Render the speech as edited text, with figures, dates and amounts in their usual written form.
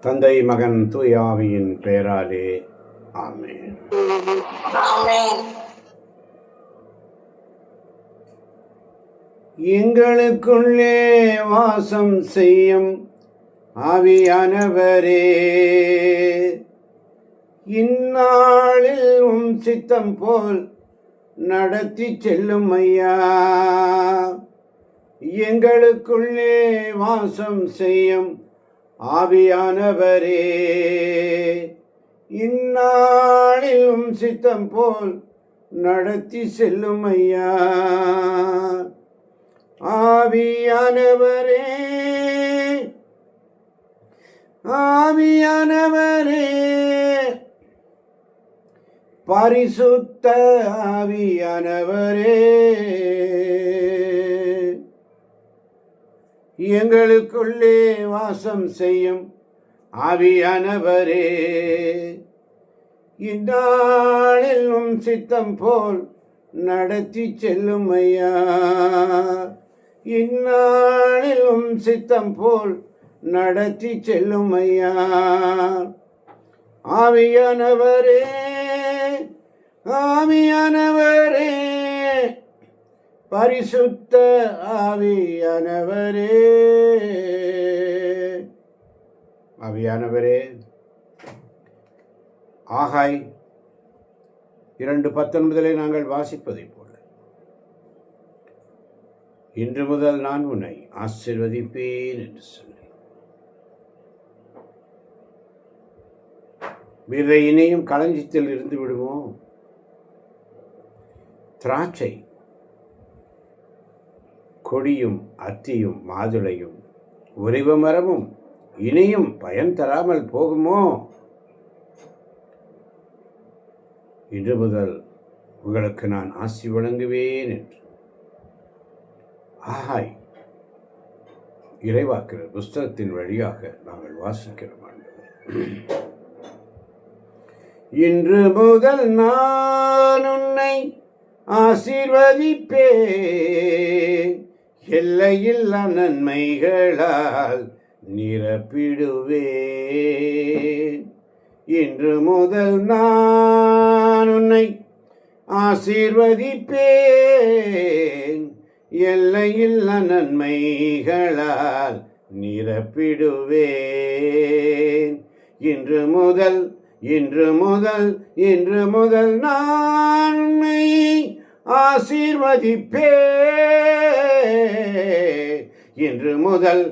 தந்தை மகன் தூய ஆவியின் பெயராலே ஆமென். எங்களுக்குள்ளே வாசம் செய்யும் ஆவியானவரே, இந்நாளில் உம் சித்தம் போல் நடத்தி செல்லும் ஐயா. எங்களுக்குள்ளே வாசம் செய்யும் ஆவியானவரே, இந்நாளில் உம் சித்தம் போல் நடத்தி செல்லும் ஐயா. ஆவியானவரே, ஆவியானவரே, பரிசுத்த ஆவியானவரே, எங்களுக்குள்ளே வாசம் செய்யும் ஆவியானவரே, இந்நாளில் உம் சித்தம் போல் நடத்தி செல்லும் ஐயா. இந்நாளில் உம் சித்தம் போல் நடத்தி செல்லும் ஐயா. ஆவியானவரே, ஆவியானவரே, பரிசுத்த ஆவியானவரே, ஆவியானவரே. ஆகாய் 2:19 நாங்கள் வாசிப்பதை போல, இன்று முதல் நான் உன்னை ஆசீர்வதிப்பேன் என்று சொல்லி விதை இணையும் களஞ்சியத்தில் இருந்து விடுமோ? திராட்சை கொடியும் அத்தியும் மாதுளையும் ஒலிவ மரமும் இனியும் பயன் தராமல் போகுமோ? இன்று முதல் உங்களுக்கு நான் ஆசி வழங்குவேன் என்று ஆகாய் இறைவாக்கிற புஸ்தகத்தின் வழியாக நாங்கள் வாசிக்கிறோம். இன்று முதல் நான் உன்னை ஆசீர்வதிப்பேன், எல்லையில்லா நன்மைகளால் நிரப்பிடுவேன். இன்று முதல் நான் உன்னை ஆசீர்வதிப்பேன், எல்லையில்லா நன்மைகளால் நிரப்பிடுவேன். இன்று முதல் நான் உன்னை ஆசீர்வதிப்பேன். இன்று முதல்